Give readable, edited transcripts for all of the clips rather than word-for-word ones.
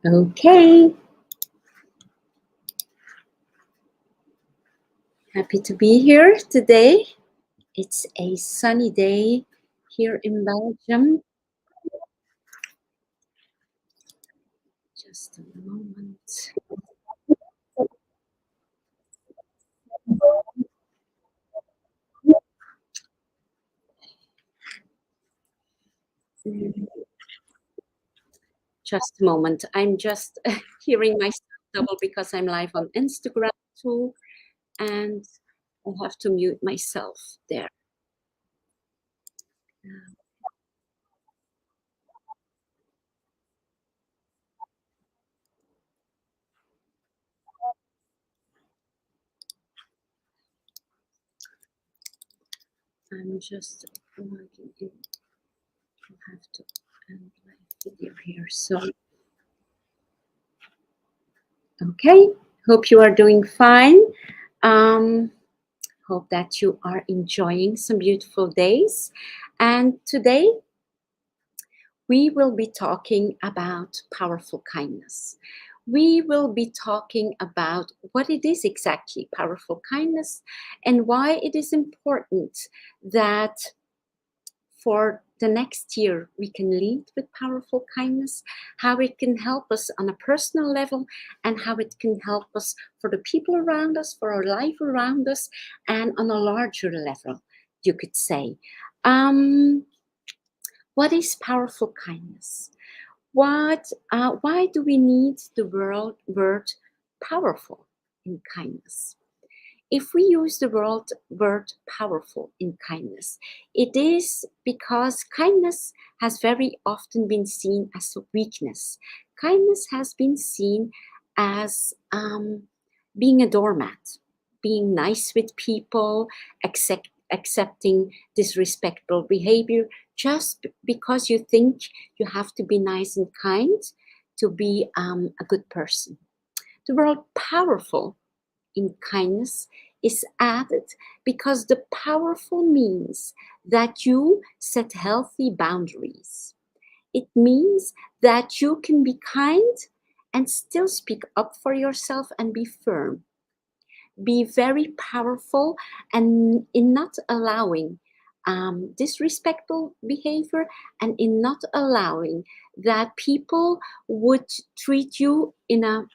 Okay, happy to be here today. It's a sunny day here in Belgium. Just a moment. Just a moment. I'm just hearing myself double because I'm live on Instagram too, and I have to mute myself there. I'm just logging in. I have to end my video here. So, okay. Hope you are doing fine. Um, Hope that you are enjoying some beautiful days. And today we will be talking about powerful kindness. We will be talking about what it is exactly, powerful kindness, and why it is important that for the next year we can lead with powerful kindness, how it can help us on a personal level, and how it can help us for the people around us, for our life around us, and on a larger level, you could say. Um, what is powerful kindness? Why do we need the word powerful in kindness? If we use the word powerful in kindness, it is because kindness has very often been seen as a weakness. Kindness has been seen as being a doormat, being nice with people, accepting disrespectful behavior just because you think you have to be nice and kind to be a good person. The word powerful in kindness is added because the powerful means that you set healthy boundaries. It means that you can be kind and still speak up for yourself and be firm. Be very powerful and in not allowing disrespectful behavior and in not allowing that people would treat you in a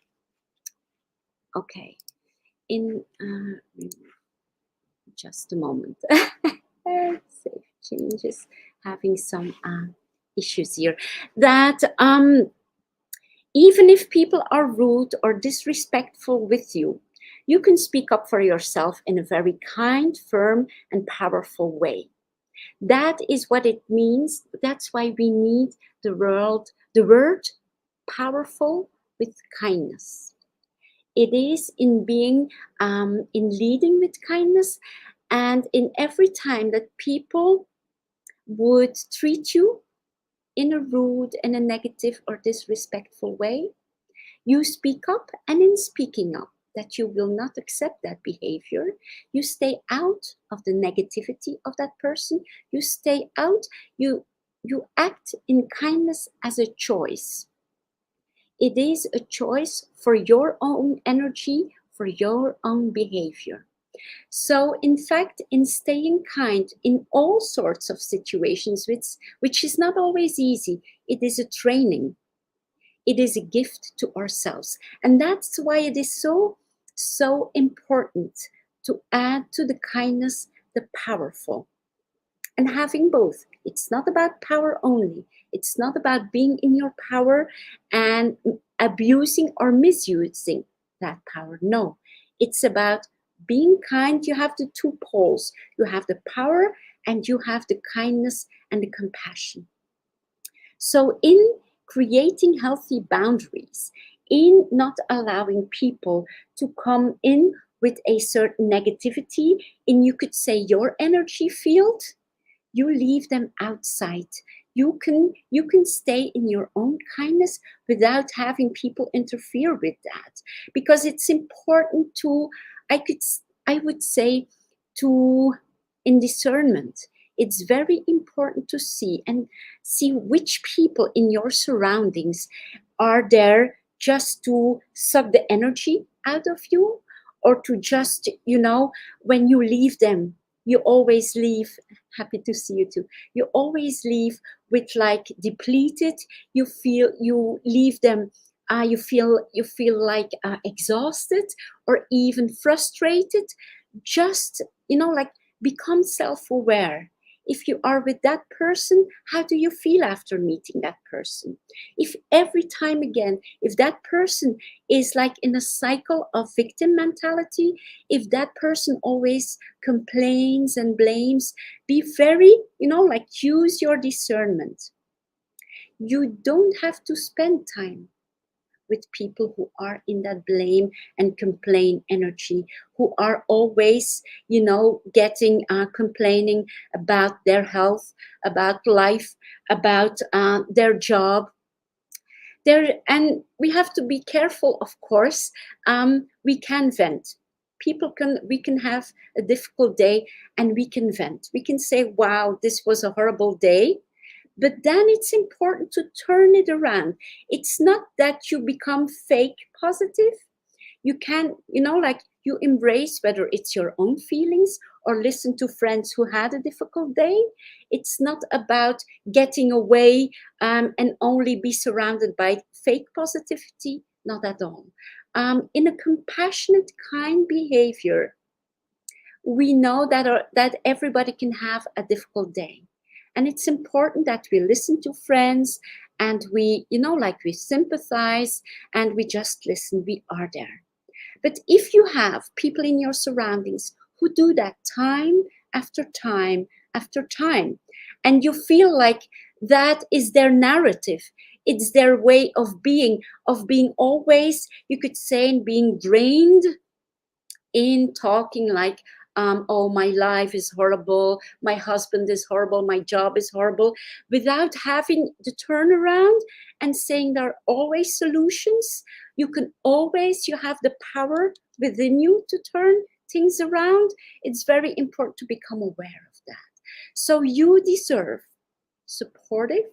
okay in just a moment. Save changes, having some issues here. That even if people are rude or disrespectful with you, you can speak up for yourself in a very kind, firm, and powerful way. That is what it means. That's why we need the word powerful with kindness. It is in being, in leading with kindness, and in every time that people would treat you in a rude and a negative or disrespectful way, you speak up, and in speaking up, that you will not accept that behavior. You stay out of the negativity of that person. You stay out. You act in kindness as a choice. It is a choice for your own energy, for your own behavior. So, in fact, in staying kind in all sorts of situations, which is not always easy, it is a training. It is a gift to ourselves. And that's why it is so important to add to the kindness the powerful. And having both. It's not about power only. It's not about being in your power and abusing or misusing that power. No, it's about being kind. You have the two poles. You have the power and you have the kindness and the compassion. So, in creating healthy boundaries, in not allowing people to come in with a certain negativity, in you could say your energy field, you leave them outside. You can stay in your own kindness without having people interfere with that, because it's important to, I would say, to, in discernment, it's very important to see which people in your surroundings are there just to suck the energy out of you, or to just, when you leave them, you always leave, happy to see you too, you always leave with like depleted, you leave them, you feel like exhausted or even frustrated. Just, like, become self-aware. If you are with that person, how do you feel after meeting that person? If every time again, if that person is like in a cycle of victim mentality, if that person always complains and blames, be very, like, use your discernment. You don't have to spend time with people who are in that blame and complain energy, who are always, getting, complaining about their health, about life, about their job. And we have to be careful, of course. We can vent. We can have a difficult day, and we can vent. We can say, wow, this was a horrible day. But then it's important to turn it around. It's not that you become fake positive. You can, like, you embrace whether it's your own feelings or listen to friends who had a difficult day. It's not about getting away, and only be surrounded by fake positivity. Not at all. In a compassionate, kind behavior, we know that everybody can have a difficult day, and it's important that we listen to friends, and we, like, we sympathize, and we just listen. We are there. But if you have people in your surroundings who do that time after time after time, and you feel like that is their narrative, it's their way of being always, you could say, being drained in talking like, oh, my life is horrible, my husband is horrible, my job is horrible, without having the turnaround and saying there are always solutions. You have the power within you to turn things around. It's very important to become aware of that. So you deserve supportive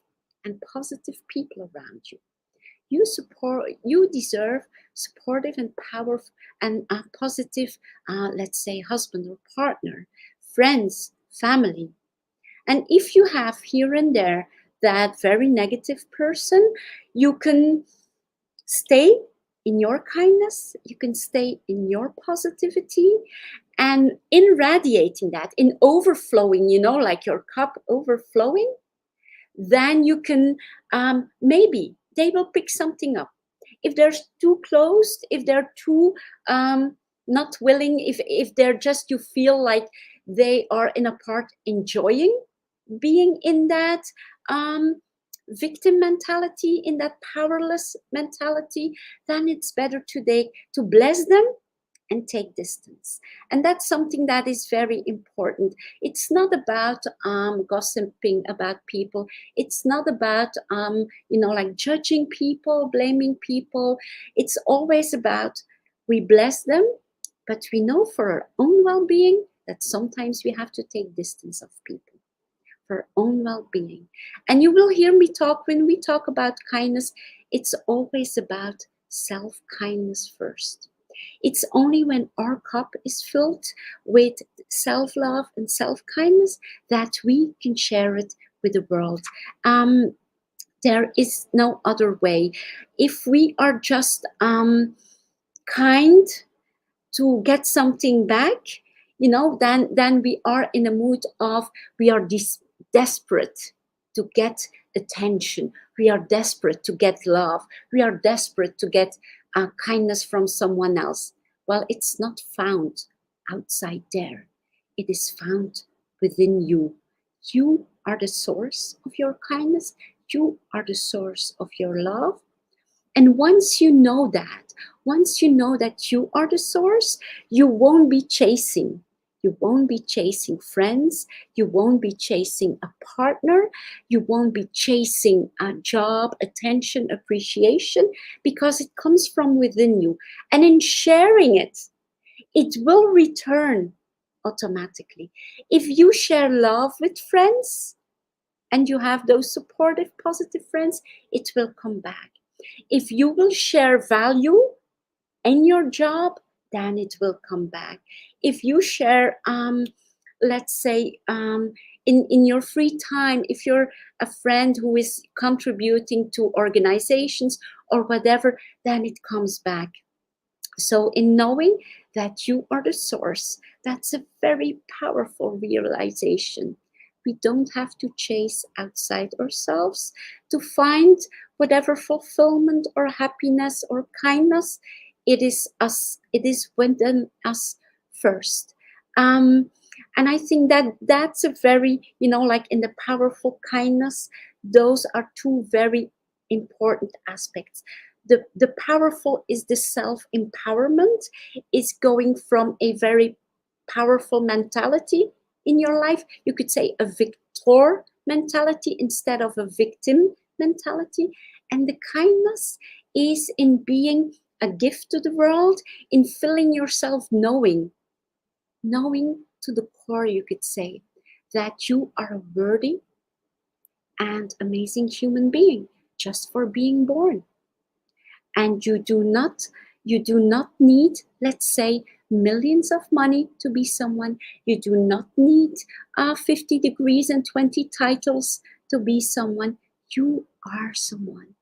and positive people around you. You deserve supportive and powerful and positive, let's say, husband or partner, friends, family. And if you have here and there that very negative person, you can stay in your kindness, you can stay in your positivity, and in radiating that, in overflowing, like your cup overflowing, then you can, maybe they will pick something up. If they're too closed, if they're too, not willing, if they're just, you feel like they are in a part enjoying being in that, victim mentality, in that powerless mentality, then it's better to bless them and take distance. And that's something that is very important. It's not about, gossiping about people. It's not about, like, judging people, blaming people. It's always about, we bless them, but we know for our own well-being that sometimes we have to take distance of people for our own well-being. And you will hear me talk, when we talk about kindness, it's always about self-kindness first. It's only when our cup is filled with self-love and self-kindness that we can share it with the world. There is no other way. If we are just, kind to get something back, then we are in a mood of, we are desperate to get attention. We are desperate to get love. We are desperate to get kindness from someone else. Well, it's not found outside there. It is found within you. You are the source of your kindness. You are the source of your love. And once you know that you are the source, you won't be chasing. You won't be chasing friends. You won't be chasing a partner. You won't be chasing a job, attention, appreciation, because it comes from within you. And in sharing it, it will return automatically. If you share love with friends and you have those supportive, positive friends, it will come back. If you will share value in your job, then it will come back. If you share, let's say, in your free time, if you're a friend who is contributing to organizations or whatever, then it comes back. So in knowing that you are the source, that's a very powerful realization. We don't have to chase outside ourselves to find whatever fulfillment or happiness or kindness. It is us, it is within us first. And I think that that's a very, like in the powerful kindness, those are two very important aspects. The powerful is the self-empowerment, is going from a very powerful mentality in your life. You could say a victor mentality instead of a victim mentality. And the kindness is in being a gift to the world, in filling yourself knowing to the core, you could say, that you are a worthy and amazing human being just for being born. And you do not need, let's say, millions of money to be someone. You do not need 50 degrees and 20 titles to be someone. You are someone.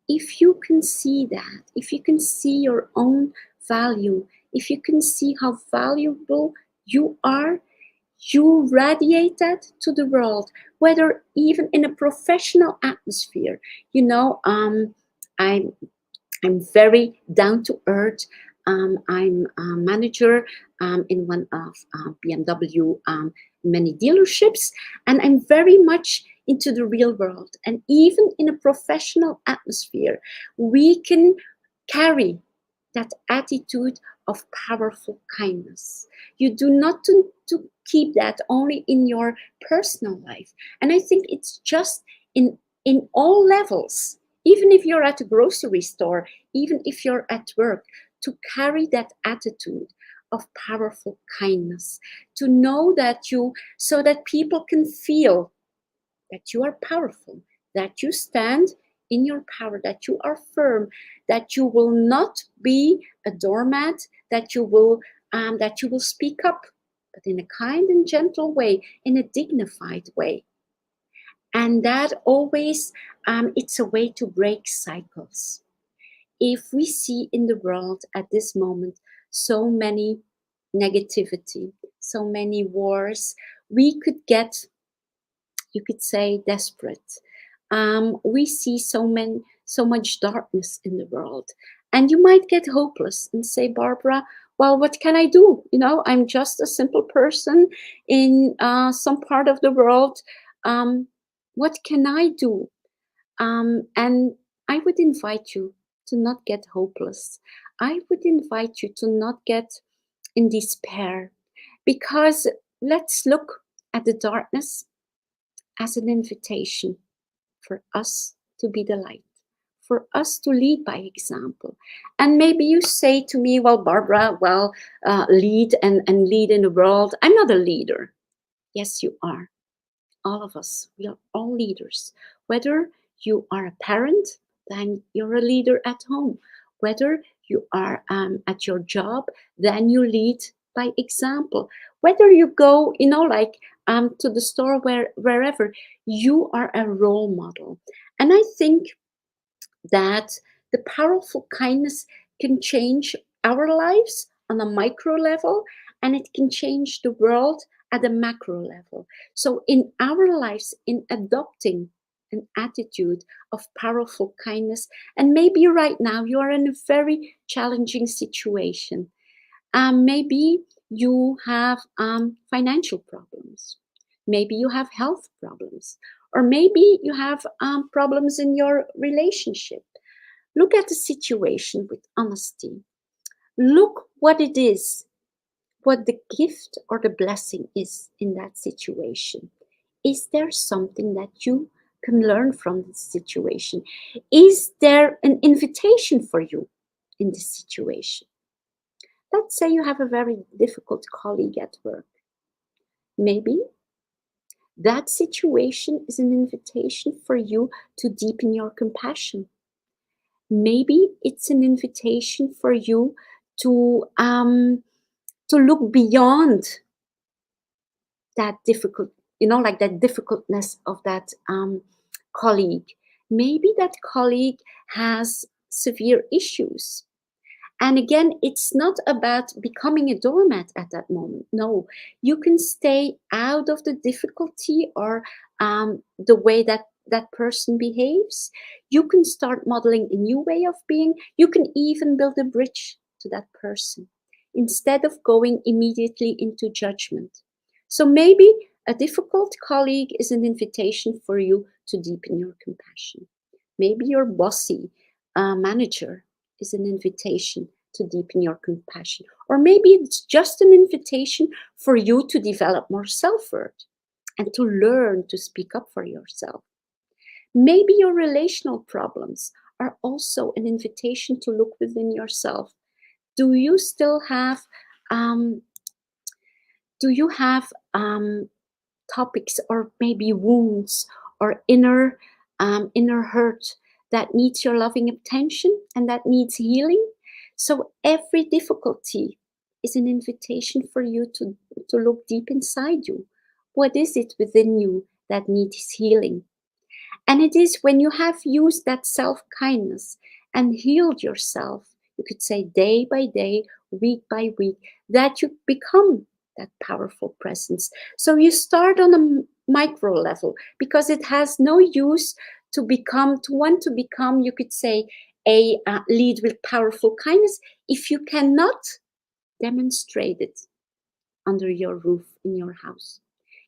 If you can see that, if you can see your own value, if you can see how valuable you are, you radiate that to the world, whether even in a professional atmosphere. I'm very down to earth. I'm a manager in one of BMW many dealerships, and I'm very much into the real world. And even in a professional atmosphere, we can carry that attitude of powerful kindness. You do not to keep that only in your personal life. And I think it's just in all levels, even if you're at a grocery store, even if you're at work, to carry that attitude of powerful kindness, to know that so that people can feel that you are powerful, that you stand in your power, that you are firm, that you will not be a doormat, that you will speak up, but in a kind and gentle way, in a dignified way. And that always, it's a way to break cycles. If we see in the world at this moment so many negativity, so many wars, we could get, you could say, desperate. We see so much darkness in the world, and you might get hopeless and say, Barbara, well, what can I do? I'm just a simple person in some part of the world. What can I do? And I would invite you to not get hopeless. I would invite you to not get in despair, because let's look at the darkness as an invitation for us to be the light, for us to lead by example. And maybe you say to me, well, Barbara, lead and lead in the world. I'm not a leader. Yes, you are. All of us, we are all leaders. Whether you are a parent, then you're a leader at home. Whether you are at your job, then you lead by example. Whether you go, to the store, wherever, you are a role model. And I think that the powerful kindness can change our lives on a micro level, and it can change the world at a macro level. So in our lives, in adopting an attitude of powerful kindness, and maybe right now you are in a very challenging situation. Maybe you have financial problems. Maybe you have health problems. Or maybe you have problems in your relationship. Look at the situation with honesty. Look what it is, what the gift or the blessing is in that situation. Is there something that you can learn from this situation? Is there an invitation for you in this situation? Let's say you have a very difficult colleague at work. Maybe that situation is an invitation for you to deepen your compassion. Maybe it's an invitation for you to um, to look beyond that difficult, like that difficultness of that colleague. Maybe that colleague has severe issues. And again, it's not about becoming a doormat at that moment. No, you can stay out of the difficulty or the way that that person behaves. You can start modeling a new way of being. You can even build a bridge to that person instead of going immediately into judgment. So maybe a difficult colleague is an invitation for you to deepen your compassion. Maybe your bossy manager is an invitation to deepen your compassion. Or maybe it's just an invitation for you to develop more self worth and to learn to speak up for yourself. Maybe your relational problems are also an invitation to look within yourself. Do you still have um, do you have topics or maybe wounds or inner hurt that needs your loving attention and that needs healing? So every difficulty is an invitation for you to look deep inside you. What is it within you that needs healing? And it is when you have used that self kindness and healed yourself, you could say day by day, week by week, that you become that powerful presence. So you start on a micro level because it has no use to want to become, you could say, a lead with powerful kindness if you cannot demonstrate it under your roof in your house.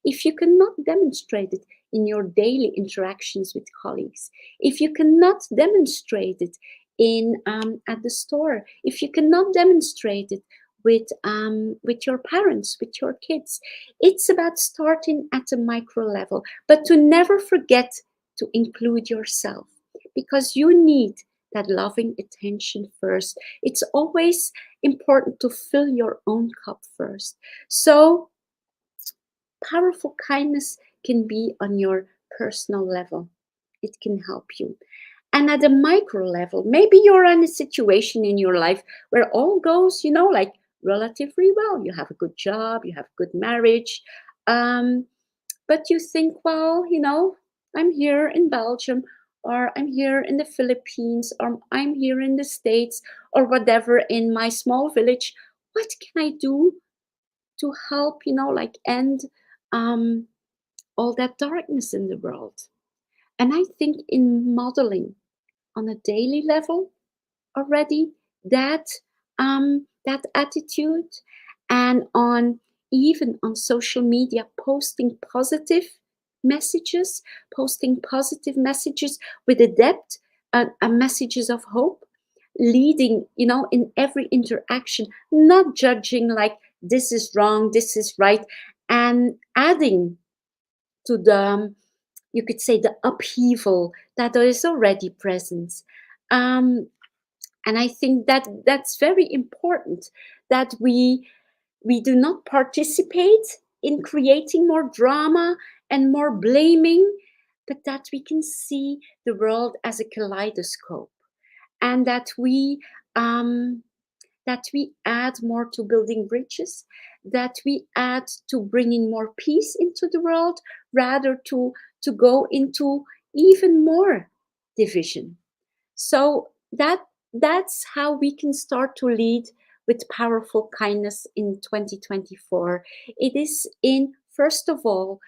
If you cannot demonstrate it in your daily interactions with colleagues, if you cannot demonstrate it in at the store, if you cannot demonstrate it with your parents, with your kids, it's about starting at a micro level, but to never forget to include yourself because you need that loving attention first. It's always important to fill your own cup first. So powerful kindness can be on your personal level. It can help you. And at a micro level, maybe you're in a situation in your life where all goes, like relatively well. You have a good job, you have a good marriage. But you think, well, I'm here in Belgium, or I'm here in the Philippines, or I'm here in the States, or whatever in my small village. What can I do to help, like end um, all that darkness in the world? And I think in modeling on a daily level already that attitude, and on even on social media posting positive messages with a depth and messages of hope, leading in every interaction, not judging like this is wrong, this is right, and adding to the, you could say, the upheaval that is already present. um, and I think that that's very important, that we do not participate in creating more drama and more blaming, but that we can see the world as a kaleidoscope, and um, that we add more to building bridges, that we add to bringing more peace into the world, rather to go into even more division. So that's how we can start to lead with powerful kindness in 2024. It is in, first of all,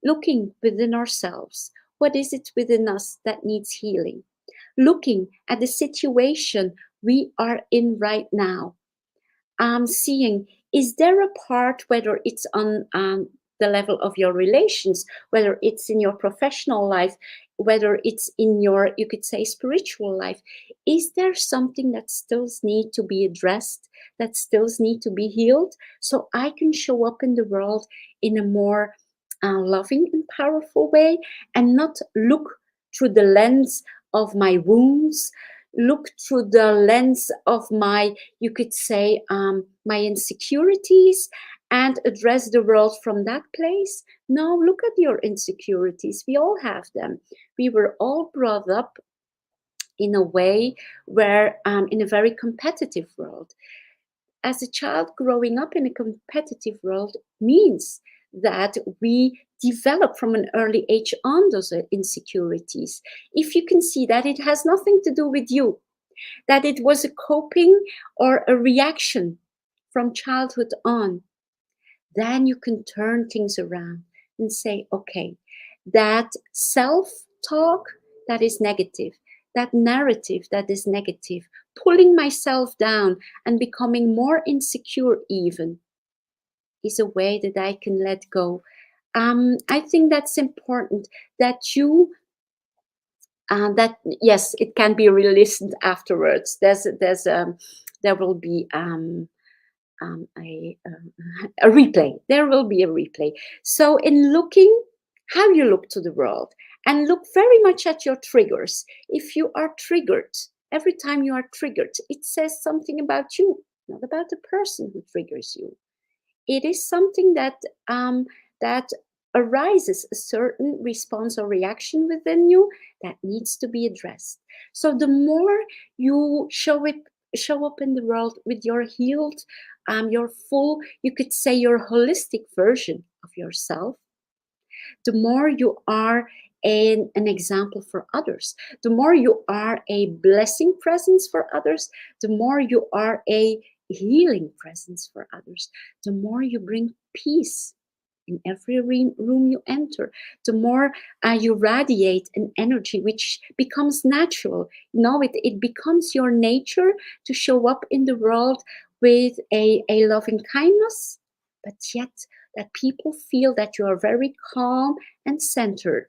looking within ourselves. What is it within us that needs healing? Looking at the situation we are in right now, seeing, is there a part, whether it's on the level of your relations, whether it's in your professional life, whether it's in your, you could say, spiritual life, is there something that still need to be addressed, that still need to be healed, so I can show up in the world in a more loving and powerful way, and not look through the lens of my wounds, look through the lens of my, you could say, my insecurities, and address the world from that place. No, look at your insecurities. We all have them. We were all brought up in a way where, in a very competitive world. As a child growing up in a competitive world means that we develop from an early age on those insecurities. If you can see that it has nothing to do with you, that it was a coping or a reaction from childhood on, then you can turn things around and say, okay, that self talk that is negative, that narrative that is negative, pulling myself down and becoming more insecure, even, is a way that I can let go. I think that's important, that you that yes, it can be re-listened afterwards. There will be a replay. There will be a replay. So, in looking how you look to the world, and look very much at your triggers. If you are triggered, every time you are triggered, it says something about you, not about the person who triggers you. It is something that arises a certain response or reaction within you that needs to be addressed. So the more you show up in the world with your healed, your full, you could say your holistic version of yourself, the more you are an example for others, the more you are a blessing presence for others, the more you are a healing presence for others, the more you bring peace in every room you enter, the more you radiate an energy which becomes natural. It becomes your nature to show up in the world with a loving kindness, but yet that people feel that you are very calm and centered,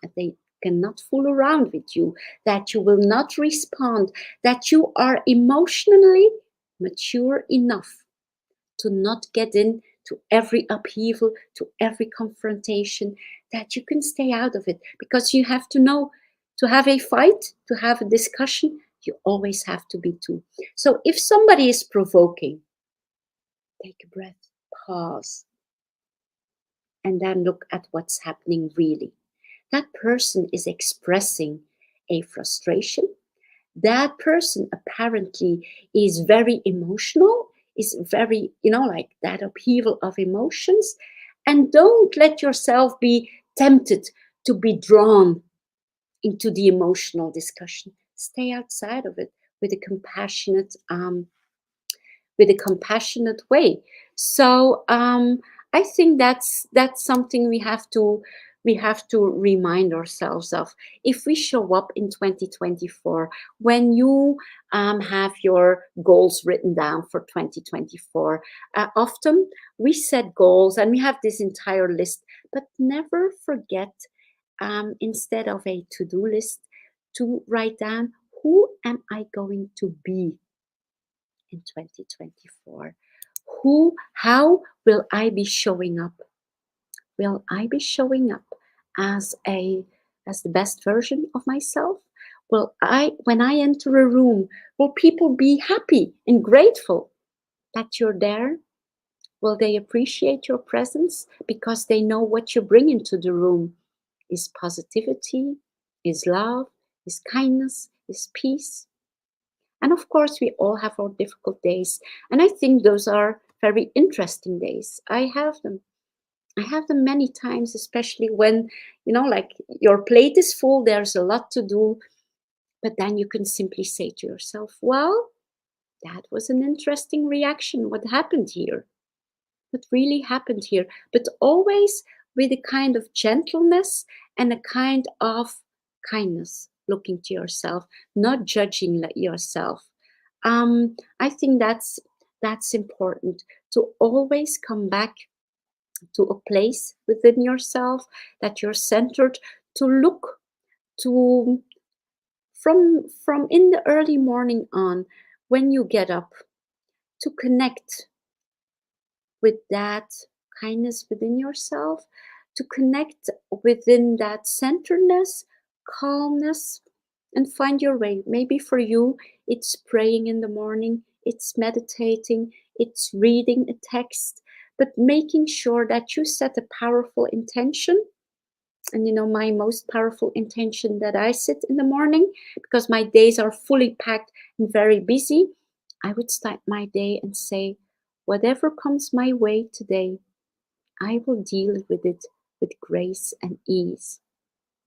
that they cannot fool around with you, that you will not respond, that you are emotionally mature enough to not get in to every upheaval, to every confrontation, that you can stay out of it. Because you have to know, to have a fight, to have a discussion, you always have to be two. So if somebody is provoking, take a breath, pause, and then look at what's happening really. That person is expressing a frustration. That person apparently is very emotional, is very, like that upheaval of emotions. And don't let yourself be tempted to be drawn into the emotional discussion. Stay outside of it with a compassionate way. So I think that's something we have to remind ourselves of. If we show up in 2024, when you have your goals written down for 2024, often we set goals and we have this entire list, but never forget, instead of a to-do list, to write down, who am I going to be in 2024? How will I be showing up? Will I be showing up as the best version of myself? When I enter a room, will people be happy and grateful that you're there? Will they appreciate your presence because they know what you bring into the room is positivity, is love, is kindness, is peace? And of course, we all have our difficult days. And I think those are very interesting days. I have them. I have them many times, especially when, like your plate is full, there's a lot to do. But then you can simply say to yourself, well, that was an interesting reaction. What happened here? What really happened here? But always with a kind of gentleness and a kind of kindness, looking to yourself, not judging yourself. I think that's important, to always come back to a place within yourself that you're centered, to look to from in the early morning on, when you get up, to connect with that kindness within yourself, to connect within that centeredness, calmness, and find your way. Maybe for you, it's praying in the morning, it's meditating, it's reading a text, but making sure that you set a powerful intention And my most powerful intention that I set in the morning, because my days are fully packed and very busy, I would start my day and say, whatever comes my way today, I will deal with it with grace and ease.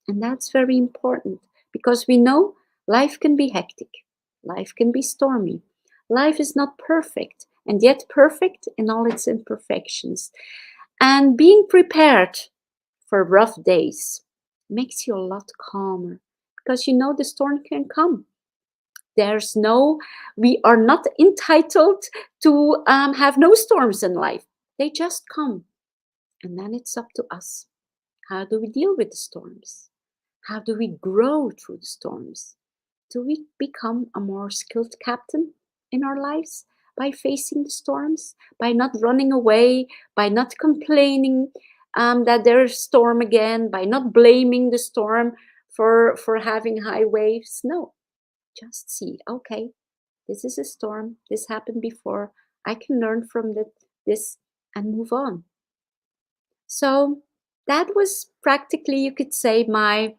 And that's very important, because we know life can be hectic, life can be stormy, life is not perfect, and yet perfect in all its imperfections. And being prepared for rough days makes you a lot calmer, because the storm can come. There's no, we are not entitled to have no storms in life. They just come. And then it's up to us. How do we deal with the storms? How do we grow through the storms? Do we become a more skilled captain in our lives by facing the storms, by not running away, by not complaining that there's a storm again, by not blaming the storm for having high waves? No, just see, okay, this is a storm, this happened before, I can learn from this and move on. So that was practically, you could say, my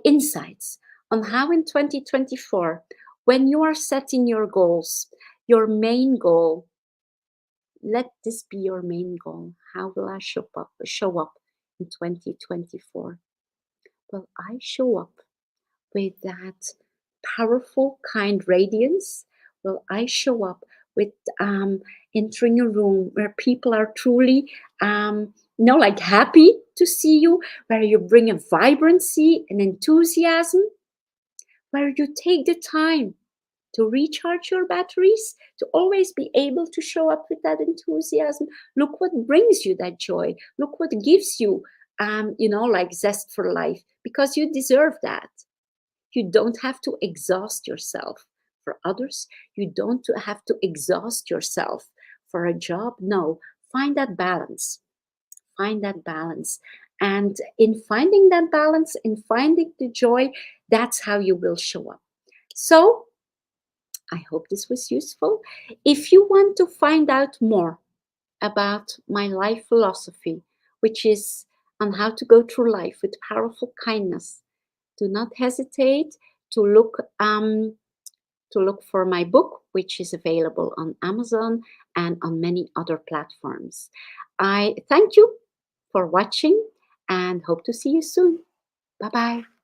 insights on how in 2024, when you are setting your goals, your main goal, let this be your main goal. How will I show up in 2024? Well, I show up with that powerful, kind radiance. Will I show up with entering a room where people are truly, like happy to see you, where you bring a vibrancy and enthusiasm, where you take the time to recharge your batteries, to always be able to show up with that enthusiasm. Look what brings you that joy. Look what gives you, like zest for life, because you deserve that. You don't have to exhaust yourself for others. You don't have to exhaust yourself for a job. No, find that balance. Find that balance. And in finding that balance, in finding the joy, that's how you will show up. So I hope this was useful. If you want to find out more about my life philosophy, which is on how to go through life with powerful kindness, do not hesitate to look for my book, which is available on Amazon and on many other platforms. I thank you for watching and hope to see you soon. Bye bye.